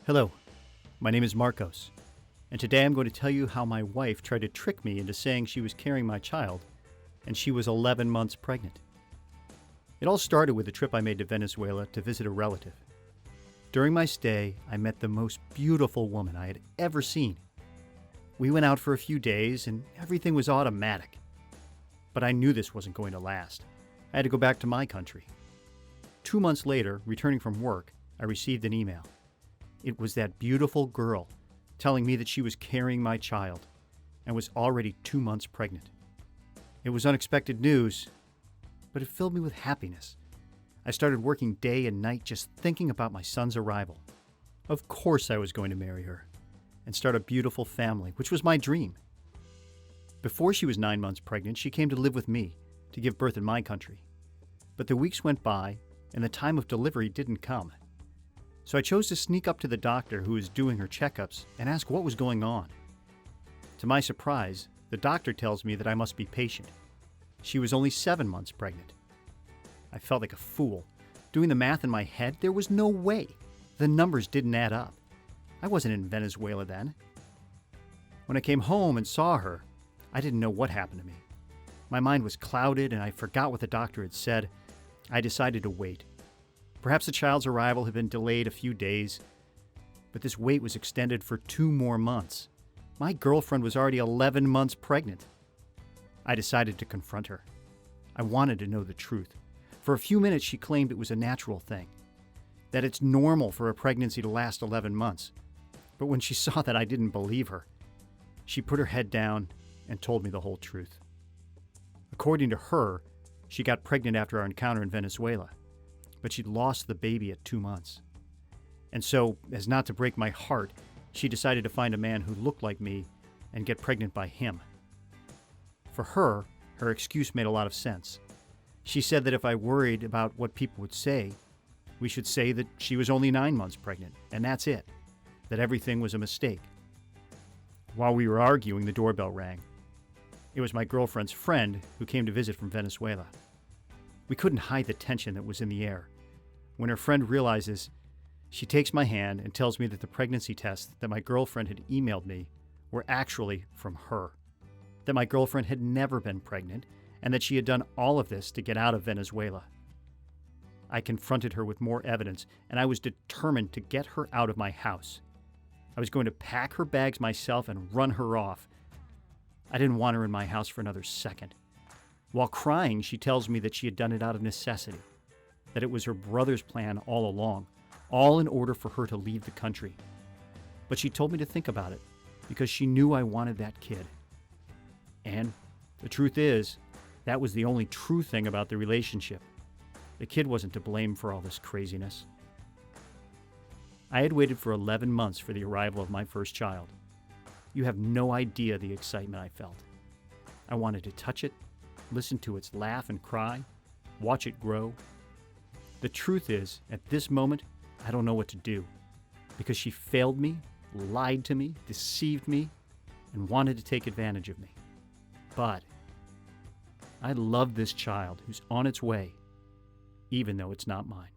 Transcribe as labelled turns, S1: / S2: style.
S1: Hello, my name is Marcos, and today I'm going to tell you how my wife tried to trick me into saying she was carrying my child, and she was 11 months pregnant. It all started with a trip I made to Venezuela to visit a relative. During my stay, I met the most beautiful woman I had ever seen. We went out for a few days, and everything was automatic. But I knew this wasn't going to last. I had to go back to my country. 2 months later, returning from work, I received an email. It was that beautiful girl telling me that she was carrying my child and was already 2 months pregnant. It was unexpected news, but it filled me with happiness. I started working day and night just thinking about my son's arrival. Of course I was going to marry her and start a beautiful family, which was my dream. Before she was 9 months pregnant, she came to live with me to give birth in my country. But the weeks went by and the time of delivery didn't come. So I chose to sneak up to the doctor who was doing her checkups and ask what was going on. To my surprise, the doctor tells me that I must be patient. She was only 7 months pregnant. I felt like a fool. Doing the math in my head, there was no way. The numbers didn't add up. I wasn't in Venezuela then. When I came home and saw her, I didn't know what happened to me. My mind was clouded and I forgot what the doctor had said. I decided to wait. Perhaps the child's arrival had been delayed a few days, but this wait was extended for 2 more months. My girlfriend was already 11 months pregnant. I decided to confront her. I wanted to know the truth. For a few minutes, she claimed it was a natural thing, that it's normal for a pregnancy to last 11 months. But when she saw that I didn't believe her, she put her head down and told me the whole truth. According to her, she got pregnant after our encounter in Venezuela, but she'd lost the baby at 2 months. And so, as not to break my heart, she decided to find a man who looked like me and get pregnant by him. For her, her excuse made a lot of sense. She said that if I worried about what people would say, we should say that she was only 9 months pregnant, and that's it, that everything was a mistake. While we were arguing, the doorbell rang. It was my girlfriend's friend who came to visit from Venezuela. We couldn't hide the tension that was in the air. When her friend realizes, she takes my hand and tells me that the pregnancy tests that my girlfriend had emailed me were actually from her, that my girlfriend had never been pregnant, and that she had done all of this to get out of Venezuela. I confronted her with more evidence, and I was determined to get her out of my house. I was going to pack her bags myself and run her off. I didn't want her in my house for another second. While crying, she tells me that she had done it out of necessity, that it was her brother's plan all along, all in order for her to leave the country. But she told me to think about it, because she knew I wanted that kid. And the truth is, that was the only true thing about the relationship. The kid wasn't to blame for all this craziness. I had waited for 11 months for the arrival of my first child. You have no idea the excitement I felt. I wanted to touch it, listen to its laugh and cry, watch it grow. The truth is, at this moment, I don't know what to do, because she failed me, lied to me, deceived me, and wanted to take advantage of me. But I love this child who's on its way, even though it's not mine.